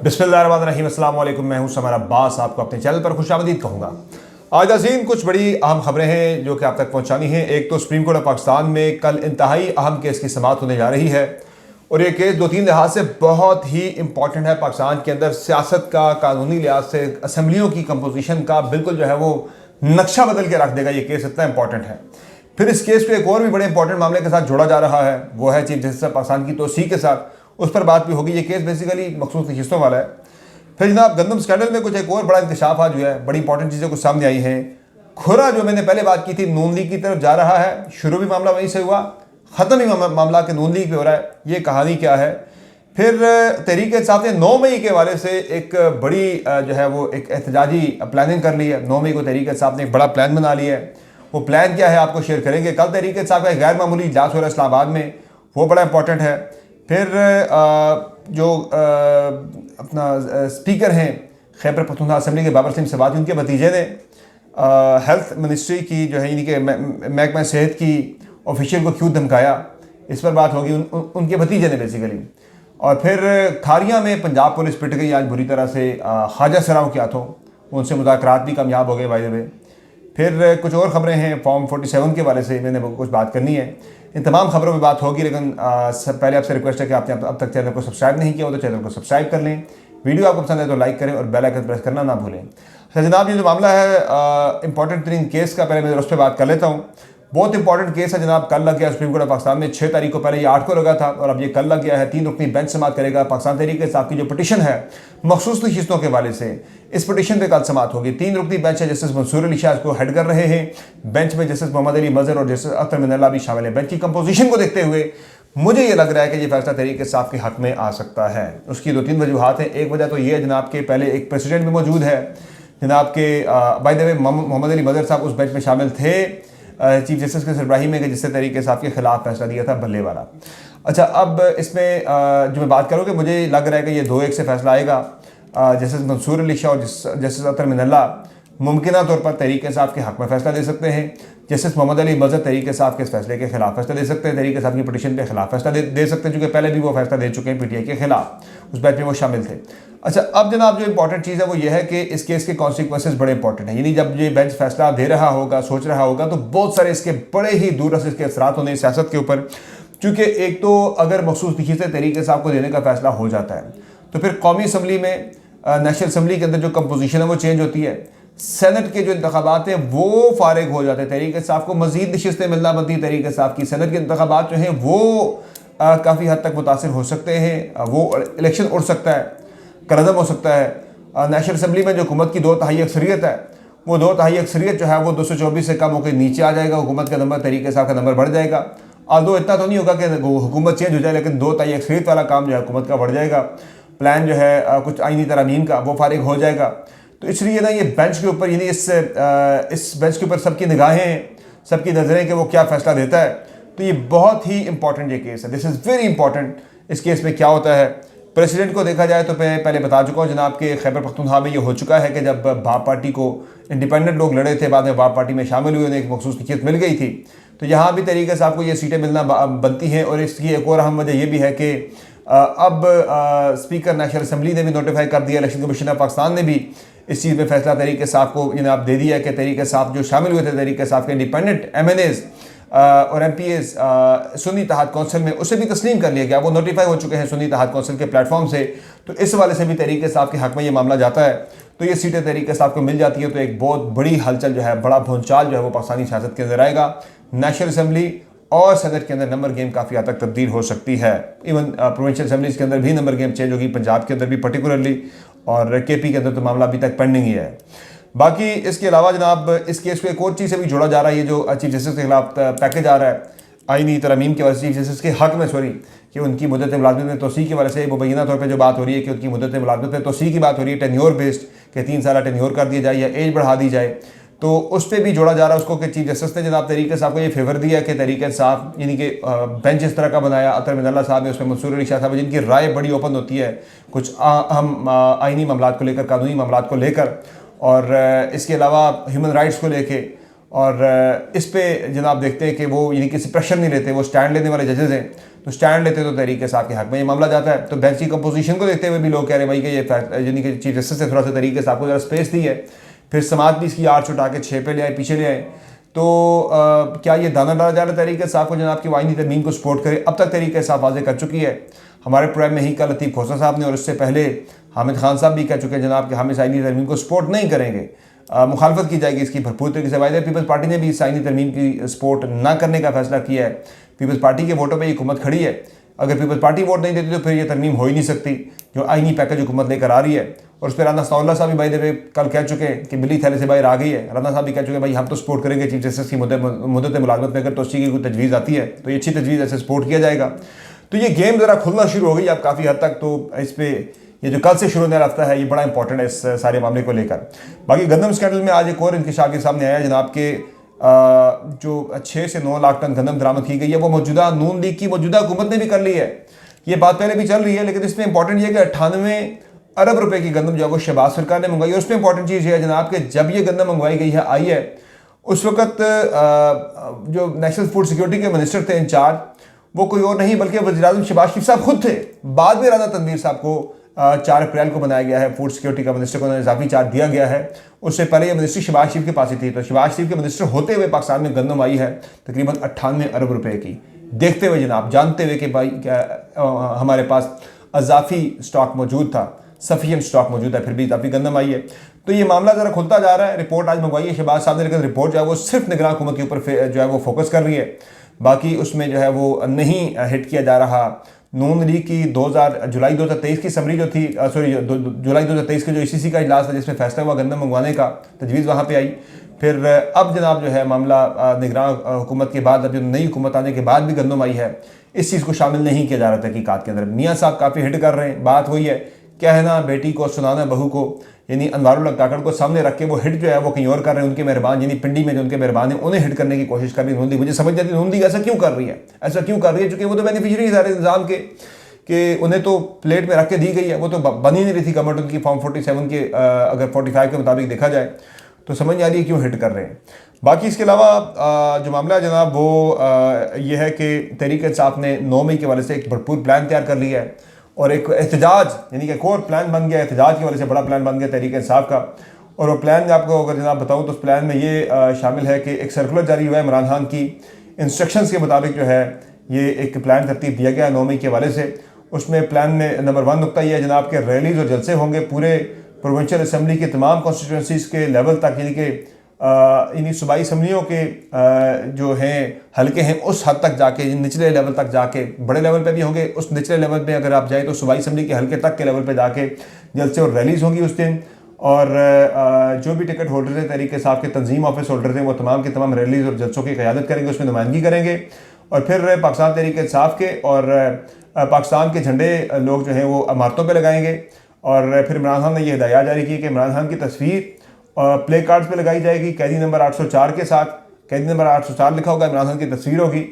बिस्मिल्लाहिर्रहमानिर्रहीम, अस्सलाम वालेकुम। मैं हूं समर अब्बास, आपको अपने चैनल पर खुशामदीद कहूँगा। आज नाज़रीन कुछ बड़ी अहम खबरें हैं जो कि आप तक पहुंचानी हैं। एक तो सुप्रीम कोर्ट ऑफ पाकिस्तान में कल इंतहाई अहम केस की समाअत होने जा रही है और ये केस दो तीन लिहाज से बहुत ही इंपॉर्टेंट है। पाकिस्तान के अंदर सियासत का, कानूनी लिहाज से असम्बलियों की कंपोजिशन का बिल्कुल जो है वो नक्शा बदल के रख देगा। ये केस इतना इंपॉर्टेंट है। फिर इस केस को एक और भी बड़े इंपॉर्टेंट मामले के साथ जोड़ा जा रहा है, वो है चीफ जस्टिस पाकिस्तान की तोसीक के साथ। उस पर बात भी होगी। ये केस बेसिकली मखसूस नशिस्तों वाला है। फिर जनाब गंदम स्कैंडल में कुछ एक और बड़ा इंकशाफ आज हुआ है। बड़ी इंपॉर्टेंट चीज़ें कुछ सामने आई हैं। खुरा जो मैंने पहले बात की थी नून लीग की तरफ जा रहा है। शुरू भी मामला वहीं से हुआ, ख़त्म भी मामला के नून लीग पे हो रहा है। ये कहानी क्या है? फिर तहरीक इंसाफ ने 9 मई के हवाले से एक बड़ी जो है वो एक एहतजाजी प्लानिंग कर ली है। 9 मई को तहरीक इंसाफ ने एक बड़ा प्लान बना लिया है। वो प्लान क्या है आपको शेयर करेंगे। कल तहरीक इंसाफ का एक गैर मामूली इजलास हो रहा है इस्लामाबाद में, वो बड़ा इंपॉर्टेंट है। फिर जो अपना स्पीकर हैं खैबर पख्तूनख्वा असम्बली के बाबर सिंह सवाती, उनके भतीजे ने हेल्थ मिनिस्ट्री की जो है यानी कि महकमा सेहत की ऑफिशियल को क्यों धमकाया, इस पर बात होगी। उनके भतीजे ने बेसिकली। और फिर खारिया में पंजाब पुलिस पिट गई आज बुरी तरह से ख्वाजा सराओं के हाथों। उनसे मुज़ाकरात भी कामयाब हो गए बाय द वे। फिर कुछ और ख़बरें हैं फॉर्म 47 के वाले से, मैंने कुछ बात करनी है। इन तमाम खबरों में बात होगी, लेकिन पहले आपसे रिक्वेस्ट है कि आपने अब तक चैनल को सब्सक्राइब नहीं किया हो तो चैनल को सब्सक्राइब कर लें। वीडियो आपको पसंद है तो लाइक करें और बेल आइकन प्रेस करना ना भूलें। अच्छा जनाब, ये जो मामला है इंपॉर्टेंट तरीन केस का, पहले मैं उस पर बात कर लेता हूँ। बहुत इंपॉर्टेंट केस है जनाब। कल लग गया सुप्रीम कोर्ट ऑफ पाकिस्तान में। 6 तारीख को, पहले ये 8 को लगा था और अब ये कल लग गया है। 3 रुकनी बेंच समाअत करेगा। पाकिस्तान तहरीक इंसाफ की जो पिटीशन है मखसूस नशिस्तों के हवाले से, इस पिटीशन पे कल समाअत होगी। 3 रुकनी बेंच है। जस्टिस मंसूर अली शाह इसको हेड कर रहे हैं। बेंच में जस्टिस मोहम्मद अली मजहर और जस्टिस अख्तर मिनल्ला भी शामिल है। बेंच की कंपोजिशन को देखते हुए मुझे ये लग रहा है कि ये फैसला तहरीक इंसाफ के हक में आ सकता है। उसकी 2-3 वजूहात हैं। एक वजह तो ये है जनाब के पहले एक प्रेसिडेंट भी मौजूद है जनाब के by the way Mohammad Ali Mazhar साहब उस बेंच में शामिल थे चीफ जस्टिस के सरबराही में, जिससे तहरीक इंसाफ के खिलाफ फैसला दिया था बल्ले वाला। अच्छा, अब इसमें जो मैं बात करूँ कि मुझे लग रहा है कि ये 2-1 से फैसला आएगा। जस्टिस मंसूर अली शाह और जस्टिस अख्तर मिनल्ला मुमकिन तौर पर तहरीक इंसाफ के हक में फैसला दे सकते हैं। जस्टिस मोहम्मद अली मजहर तहरीक इंसाफ के इस फैसले के खिलाफ फैसला दे सकते हैं। तहरीक इंसाफ की पिटीशन के खिलाफ फैसला दे सकते हैं, चूँकि पहले भी वो फैसला दे चुके हैं पीटीआई के खिलाफ। उस बैच में वो शामिल थे। अच्छा, अब जनाब जो इंपॉर्टेंट चीज़ है वो ये है कि इस केस के कॉन्सिक्वेंसेस बड़े इंपॉर्टेंट हैं। यानी जब ये बेंच फैसला दे रहा होगा, सोच रहा होगा, तो बहुत सारे इसके बड़े ही दूररस इसके असरात होने सियासत के ऊपर। चूँकि एक तो अगर मखसूस नशीस्तें तहरीक इंसाफ को देने का फैसला हो जाता है तो फिर कौमी असम्बली में, नेशनल असम्बली के अंदर जो कंपोजिशन है वो चेंज होती है। सेनेट के जो इंतखाबात हैं वो फारिग हो जाते हैं। तहरीक इंसाफ को मजीद नशिस्तें मिलना बनती है। तहरीक इंसाफ की सेनेट के इंतखाबात जो हैं वो काफ़ी हद तक मुतासिर हो सकते हैं। वो इलेक्शन उड़ सकता है, कलअदम हो सकता है। नेशनल असम्बली में जो हुकूमत की 2/3 अक्सरियत है, वो 2/3 अक्सरियत जो है वो 224 से कम होकर नीचे आ जाएगा। हुकूमत का नंबर, तहरीक इंसाफ का नंबर बढ़ जाएगा। और दो इतना तो नहीं होगा कि हुकूमत चेंज हो जाए, लेकिन 2/3 अक्सरियत वाला काम जो है हुकूमत का बढ़ जाएगा। प्लान जो है कुछ आईनी तरमीम का, वो फारिग हो जाएगा। तो इसलिए ना ये बेंच के ऊपर, यानी इस बेंच के ऊपर सबकी निगाहें, सबकी नज़रें कि वो क्या फ़ैसला देता है। तो ये बहुत ही इंपॉर्टेंट ये केस है। This is very important. इस केस में क्या होता है, प्रेसिडेंट को देखा जाए तो मैं पहले बता चुका हूँ जनाब के खैबर पख्तूनख्वा में ये हो चुका है कि जब बाप पार्टी को इंडिपेंडेंट लोग लड़े थे, बाद में बाप पार्टी में शामिल हुए, उन्हें एक मखसूस नशिस्त मिल गई थी। तो यहाँ भी तहरीक इंसाफ को ये सीटें मिलना बनती हैं। और इसकी एक और अहम वजह यह भी है कि अब स्पीकर नेशनल असम्बली ने भी नोटिफाई कर दिया, इलेक्शन कमीशन ऑफ पाकिस्तान ने भी इस चीज़ में फैसला तहरीक इंसाफ को जनाब दे दिया कि तहरीक इंसाफ जो शामिल हुए थे, तहरीक इंसाफ के इंडिपेंडेंट MNAs और MPAs सुन्नी इत्तेहाद कौंसिल में, उसे भी तस्लीम कर लिया गया। वो नोटिफाई हो चुके हैं सुन्नी इत्तेहाद कौंसिल के प्लेटफॉर्म से। तो इस वाले से भी तहरीक इंसाफ के हक में ये मामला जाता है। तो ये सीटें तहरीक इंसाफ को मिल जाती है तो एक बहुत बड़ी हलचल जो है, बड़ा भूंचाल जो है वो पाकिस्तानी सियासत के अंदर आएगा। नेशनल असम्बली और सेनेट के अंदर नंबर गेम काफ़ी हद तक तब्दील हो सकती है। इवन प्रोविंशियल असम्बलीज़ के अंदर भी नंबर गेम चेंज होगी, पंजाब के अंदर भी पर्टिकुलरली, और KP के अंदर तो मामला अभी तक पेंडिंग ही है। बाकी इसके अलावा जनाब इस केस को एक और चीज़ से भी जोड़ा जा रहा है। ये जो चीफ जस्टिस के खिलाफ पैकेज आ रहा है आईनी तरमीम की वजह से, चीफ जस्टिस के हक में कि उनकी मुद्दत मुलाजमत में तोसी की वजह से मुबैना तौर पर जो बात हो रही है कि उनकी मुद्दत मुलाजमत में तोसी की बात हो रही है, टेन्योर बेस्ड, के 3 साल टेन्योर कर दिया जाए या एज बढ़ा दी जाए। तो उस पर भी जोड़ा जा रहा है उसको कि चीफ जस्टिस ने जनाब तहरीक इंसाफ को ये फेवर दिया कि तहरीक इंसाफ यानी कि बेंच इस तरह का बनाया। अतर मिनल्ला साहब ने, उसमें मंसूर अली शाह साहब, जिनकी राय बड़ी ओपन होती है कुछ अहम आइनी मामलात को लेकर, कानूनी मामलात को लेकर, और इसके अलावा ह्यूमन राइट्स को लेके और इस पे जनाब देखते हैं कि वो यानी किसी प्रेशर नहीं लेते, वो स्टैंड लेने वाले जजेस हैं, तो स्टैंड लेते तो तहरीक इंसाफ के हक में ये मामला जाता है। तो बेंच की कंपोजिशन को देखते हुए भी लोग कह रहे हैं भाई कि ये यानी कि चीफ जस्टिस से थोड़ा सा तहरीक इंसाफ को ज़रा स्पेस दी है, फिर समाज भी इसकी आर्च उठा के 6 पे ले आए, पीछे ले आए। तो क्या ये दाना डाला जा रहा है तहरीक इंसाफ को जनाब की आईनी तरमीम को सपोर्ट करे? अब तक तहरीक इंसाफ वाज़ेह कर चुकी है। हमारे प्रोग्राम में ही कल लतीफ़ खोसा साहब ने और उससे पहले हामिद खान साहब भी कह चुके हैं जनाब कि हम इस आईनी तरमीम को सपोर्ट नहीं करेंगे, मुखालफत की जाएगी इसकी भरपूर तरीके से। वाहिद पीपल्स पार्टी ने भी इस आईनी तरमीम की सपोर्ट ना करने का फैसला किया है। पीपल्स पार्टी के वोटों पर हुकूमत खड़ी है, अगर पीपल्स पार्टी वोट नहीं देती तो फिर ये तरमीम हो ही नहीं सकती जो आईनी पैकेज हुकूमत लेकर आ रही है। और उस पर राना सनाउल्लाह साहब भी भाई दे कल कह चुके हैं कि बिल्ली थैले से बाहर आ गई है। राना साहब भी कह चुके हैं भाई हम तो सपोर्ट करेंगे चीफ जस्टिस की मुद्दत मुलाजमत में, अगर तो की कोई तजवीज़ आती है तो ये अच्छी तजवीज़ ऐसे सपोर्ट किया जाएगा। तो ये गेम ज़रा खुलना शुरू हो गई अब काफ़ी हद तक। तो इस पर ये जो कल से शुरू होने रफ्ता है ये बड़ा इंपॉर्टेंट है इस सारे मामले को लेकर। बाकी गंदम स्कैंडल में आज एक और इंकशाफ के सामने आया जनाब के जो 6 से 9 लाख टन गंदम बरामद की गई है वो मौजूदा नून लीग की मौजूदा हुकूमत ने भी कर ली है। ये बात पहले भी चल रही है, लेकिन इसमें इंपॉर्टेंट ये है कि 98 अरब रुपए की गंदम जो है वो शहबाज सरकार ने मंगवाई। और उसमें इंपॉर्टेंट चीज़ ये है जनाब कि जब ये गंदम मंगवाई गई है आई है उस वक्त जो नेशनल फूड सिक्योरिटी के मिनिस्टर थे इंचार्ज वो कोई और नहीं बल्कि वज़ीर-ए-आज़म शहबाज शरीफ साहब खुद थे। बाद में राना तनवीर साहब को 4 अप्रैल को बनाया गया है फूड सिक्योरिटी का मिनिस्टर को इजाफी चार्ज दिया गया है। उससे पहले ये मिनिस्ट्री शहबाज शरीफ के पास ही थी। तो शहबाज शरीफ के मिनिस्टर होते हुए पाकिस्तान में गंदम आई है तकरीबन 98 अरब रुपए की, देखते हुए जनाब, जानते हुए कि भाई क्या हमारे पास अजाफी स्टॉक मौजूद था, सफिशिएंट स्टॉक मौजूद है, फिर भी इजाफी गंदम आई है। तो ये मामला ज़रा खुलता जा रहा है। रिपोर्ट आज मंगवाई है शहबाज साहब ने, लेकिन रिपोर्ट जो है वो सिर्फ निगरान हुकूमत के ऊपर जो है वो फोकस कर रही है, बाकी उसमें जो है वो नहीं हिट किया जा रहा। नून लीग की जुलाई 2023 की समरी जो थी, जुलाई 2023 के जो ICC का इजलास था जिसमें फैसला हुआ गंदम मंगवाने का, तजवीज़ वहाँ पे आई। फिर अब जनाब जो है मामला निगरान हुकूमत के बाद, अब जो नई हुकूमत आने के बाद भी गंदम आई है, इस चीज़ को शामिल नहीं किया जा रहा तहकीकात के अंदर। मियाँ साहब काफ़ी हिट कर रहे हैं, बात वही है, कहना बेटी को सुनाना बहू को, यानी अनवारुल हक काकड़ को सामने रख के वो हिट जो है वो कहीं और कर रहे हैं। उनके मेहरबान यानी पिंडी में जो उनके मेहरबान हैं उन्हें हिट करने की कोशिश कर रही है नून लीग। मुझे समझ जाती है नून लीग ऐसा क्यों कर रही है, ऐसा क्यों कर रही है, चूँकि वो तो बेनिफिशरी सारे निज़ाम के कि उन्हें तो प्लेट में रख के दी गई है, वो तो बन ही नहीं रही थी गवर्नमेंट उनकी फॉर्म 47 के अगर 45 के मुताबिक देखा जाए तो समझ नहीं आ रही है क्यों हिट कर रहे हैं। बाकी इसके अलावा जो मामला है जनाब वो ये है कि तहरीक इंसाफ ने 9 मई के वाले से एक भरपूर प्लान तैयार कर लिया है और एक एहतजाज यानी कि एक और प्लान बन गया, एहतजाज की वजह से बड़ा प्लान बन गया तहरीक इंसाफ का। और वो प्लान आपको अगर जनाब बताऊँ तो उस प्लान में ये शामिल है कि एक सर्कुलर जारी हुआ है इमरान खान की इंस्ट्रक्शंस के मुताबिक जो है ये एक प्लान तरतीब दिया गया 9 मई के वाले से। उसमें प्लान में नंबर 1 नुकता ये है जनाब के रैलीज और जलसे होंगे पूरे प्रोविंशियल असम्बली की तमाम कॉन्स्टिट्यूंसीज़ के लेवल तक, यानी कि इन्हीं सूबाई असम्बलियों के जो हैं हल्के हैं उस हद तक जाके, निचले लेवल तक जाके, बड़े लेवल पे भी होंगे, उस निचले लेवल पे अगर आप जाए तो सूबाई असम्बली के हल्के तक के लेवल पे जाके जलसे और रैलीज होंगी उस दिन। और जो भी टिकट होल्डर हैं तहरीक इंसाफ के तंजीम ऑफिस होल्डर हैं वो तमाम के तमाम रैलीज और जलसों की क़यादत करेंगे, उसमें नुमाइंदगी करेंगे। और फिर पाकिस्तान तहरीक इंसाफ के और पाकिस्तान के झंडे लोग जो हैं वो इमारतों पे लगाएंगे। और फिर इमरान खान ने यह हिदायत जारी की कि इमरान खान की तस्वीर प्ले कार्ड्स पे लगाई जाएगी कैदी नंबर 804 के साथ, कैदी नंबर 804 लिखा होगा, इमरान खान की तस्वीर होगी।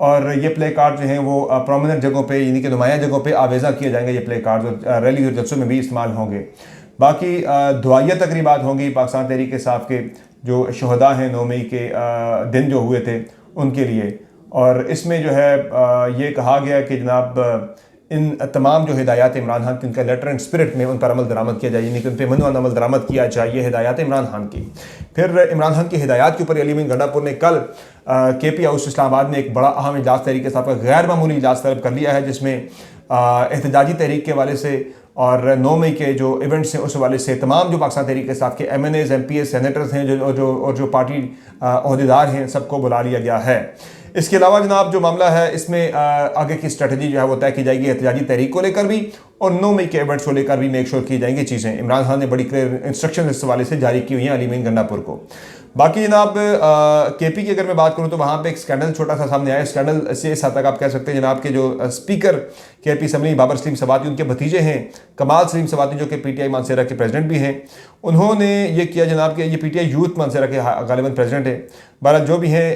और ये प्ले कार्ड जो हैं वो प्रोमिनेंट जगहों पे यानी कि नुमाया जगहों पे आवेज़ा किए जाएंगे ये प्ले कार्ड्स, और रैली और जलसों में भी इस्तेमाल होंगे। बाकी दुआया तकरीबात होंगी पाकिस्तान तहरीक इंसाफ के जो शहदा हैं 9 मई के दिन जो हुए थे उनके लिए। और इसमें जो है ये कहा गया कि जनाब इन तमाम जो हिदायत इमरान खान की, उनका लेटर एंड स्पिरिट में उन पर अमल दरामद किया जाए, यानी कि उन पर मनवान अमल दरामद किया जाए, ये हिदायत इमरान खान की। फिर इमरान खान की हिदायत के ऊपर अली अमीन गंडापुर ने कल KP हाउस इस्लामाबाद में एक बड़ा अहम इजलास तहरीक इंसाफ का गैर मामूली इजलास तलब कर लिया है, जिसमें एहतजाजी तहरीक के हवाले से और 9 मई के जो इवेंट्स हैं उस हवाले से तमाम जो पाकिस्तान तहरीक इंसाफ के MNAs MPs सेनेटर्स हैं जो पार्टी अहदेदार हैं सबको बुला लिया गया है। इसके अलावा जनाब जो मामला है इसमें आगे की स्ट्रेटजी जो है वो तय की जाएगी एहतजाजी तहरीक को लेकर भी और 9 मई के इवेंट्स को लेकर भी मेक श्योर की जाएंगी चीज़ें। इमरान खान ने बड़ी क्लियर इंस्ट्रक्शन इस हवाले से जारी की हुई हैं अली अमीन गंडापुर को। बाकी जनाब KP की अगर मैं बात करूं तो वहाँ पे एक स्कैंडल छोटा सा सामने आया। स्कैंडल से इस हद तक आप कह सकते हैं जनाब के जो speaker KP assembly Babar Saleem Swati, उनके भतीजे हैं कमाल सलीम सवाती जो कि PTI मानसेरा के प्रेसिडेंट भी हैं, उन्होंने ये किया जनाब के ये PTI यूथ मानसेरा के गालिबन प्रेसिडेंट है, बहरहाल जो भी हैं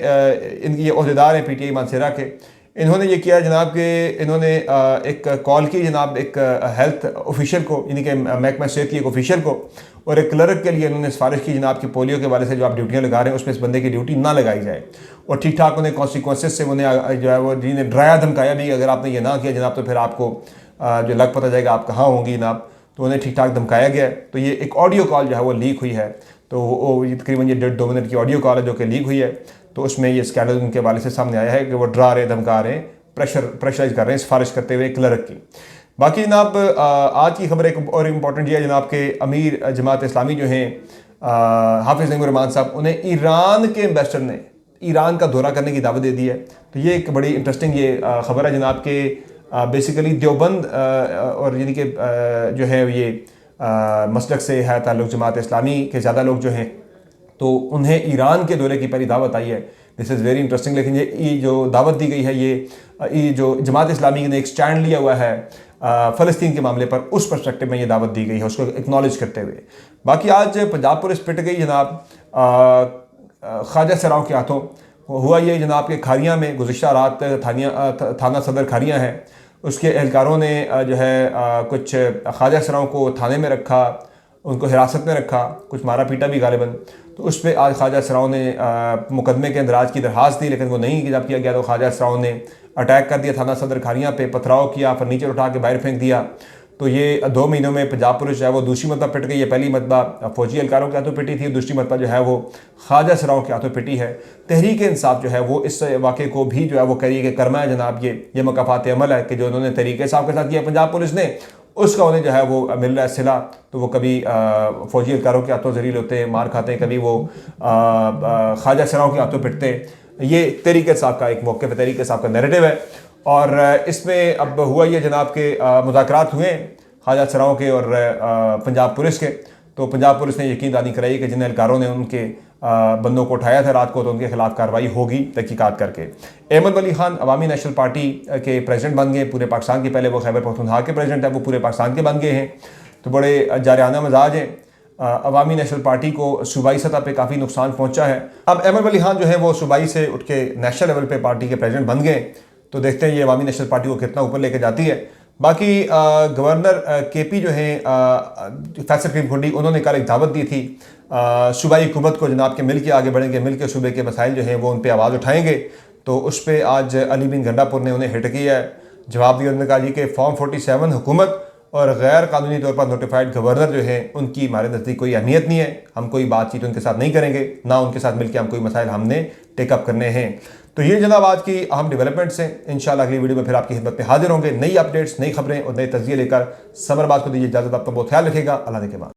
इनकी ये अहदेदार हैं PTI मानसेरा के, इन्होंने ये किया जनाब कि इन्होंने एक कॉल की जनाब एक हेल्थ ऑफिशियल को, यानी कि महकमा सेहत की एक ऑफिशियल को, और एक क्लर्क के लिए इन्होंने सिफारिश की जनाब कि पोलियो के वाले से जो आप ड्यूटियाँ लगा रहे हैं उसमें इस बंदे की ड्यूटी ना लगाई जाए। और ठीक ठाक उन्हें कॉन्सिक्वेंसेस से उन्हें जो है वो जिन्हें डराया धमकाया भी, अगर आपने ये ना किया जनाब तो फिर आपको जो लग पता जाएगा आप कहाँ होंगी जनाब। तो उन्हें ठीक ठाक धमकाया गया। तो ये एक ऑडियो कॉल जो है वो लीक हुई है। तो वो तकरीबन ये 1.5-2 मिनट की ऑडियो कॉल है जो कि लीक हुई है। तो उसमें ये स्कैंडल उनके हवाले से सामने आया है कि वो डरा रहे, धमका रहे, प्रेशराइज कर रहे हैं सिफारिश करते हुए क्लर्क की। बाकी जनाब आज की खबर एक और इम्पॉर्टेंट ये है जनाब के अमीर जमात इस्लामी जो हैं हाफिज़ रहमान साहब, उन्हें ईरान के एम्बेसडर ने ईरान का दौरा करने की दावत दे दी है। तो ये एक बड़ी इंटरेस्टिंग ये खबर है जनाब के बेसिकली देवबंद और यानी कि जो है ये मसलक से है ताल्लुक़ जमात इस्लामी के ज़्यादा लोग जो हैं तो उन्हें ईरान के दौरे की पहली दावत आई है। This is very interesting. लेकिन ये जो दावत दी गई है ये जो जमात इस्लामी ने एक स्टैंड लिया हुआ है फ़लस्तीन के मामले पर, उस पर्सपेक्टिव में ये दावत दी गई है, उसको एक्नॉलेज करते हुए। बाकी आज पंजाब पुलिस पिट गई जनाब ख्वाजा सराओं के हाथों। हुआ ये जनाब के खारियाँ में गुज़िश्ता रात थाना सदर खारियाँ है, उसके एहलकारों ने जो है कुछ ख्वाजा सराओं को थाने में रखा, उनको हिरासत में रखा, कुछ मारा पीटा भी गालिबन। तो उस पर आज ख्वाजा सराओं ने मुकदमे के इंदराज की दरख्वास्त दी, लेकिन वो नहीं जब किया गया तो ख्वाजा सराओं ने अटैक कर दिया थाना सदर खारियाँ पे, पथराव किया, फर्नीचर उठा के बाहर फेंक दिया। तो ये 2 महीनों में पंजाब पुलिस जो है वो दूसरी मरतबा पिट गई है। पहली मरतबा फौजी एहलकारों के हाथों पिटी थी, दूसरी मरतबा जो है वो ख्वाजा सराओं के हाथों पिटी है। तहरीक इंसाफ जो है वो इस वाक़े को भी जो है वो कह रही है कि कर्मा है जनाब, ये मकाफात अमल है कि जो उन्होंने तहरीक इंसाफ के साथ किया पंजाब पुलिस ने, उसका उन्हें जो है वो मिल रहा है सिला। तो वो कभी फौजी एहलकारों के हाथों जलील होते हैं, मार खाते हैं, कभी वो ख्वाजा सराओं के हाथों पिटते हैं। ये तहरीक इंसाफ का एक मौक़िफ़ है, तहरीक इंसाफ का नैरेटिव है। और इसमें अब हुआ ये जनाब के मुज़ाकरात हुए ख्वाजा सराओं के और पंजाब पुलिस के। तो पंजाब पुलिस ने यकीन दानी कराई कि जिन एहलकारों ने उनके बंदों को उठाया था रात को, तो उनके खिलाफ कार्रवाई होगी तहकीकात करके। अहमद वली खान अवामी नेशनल पार्टी के प्रेसिडेंट बन गए पूरे पाकिस्तान के। पहले वो खैबर पख्तूनख्वा के प्रेसिडेंट है, वो पूरे पाकिस्तान के बन गए हैं। तो बड़े जारियाना मजाज हैं। अवामी नेशनल पार्टी को सूबाई सतह पे काफ़ी नुकसान पहुंचा है। अब अहमद वली खान जो है वो सूबाई से उठ के नेशनल लेवल पे पार्टी के प्रेसिडेंट बन गए। तो देखते हैं ये अवामी नेशनल पार्टी को कितना ऊपर लेके जाती है। बाकी गवर्नर केपी जो हैं फैसल करीम खुंडी, उन्होंने कल एक दावत दी थी सूबाई हुकूमत को जनाब के मिल के आगे बढ़ेंगे, मिल के सूबे के मसाइल जो हैं वो उन पर आवाज़ उठाएंगे। तो उस पर आज अली बिन गंडापुर ने उन्हें हिट किया है, जवाब दिया। उन्होंने कहा जी कि फॉर्म 47 हुकूमत और गैर कानूनी तौर पर नोटिफाइड गवर्नर जो है उनकी हमारे नज़दीक कोई अहमियत नहीं है, हम कोई बातचीत उनके साथ नहीं करेंगे, ना उनके साथ मिलकर हम कोई मसाइल हमने टेकअप करने हैं। तो ये जनाब आज की अहम डेवलपमेंट्स हैं। इंशाल्लाह अगली वीडियो में फिर आपकी खिदमत में हाजिर होंगे, नई अपडेट्स, नई खबरें और नए तज़किये लेकर। समरबाद को दीजिए इजाज़त, आपका बहुत ख्याल रखिएगा। अल्लाह के बाद।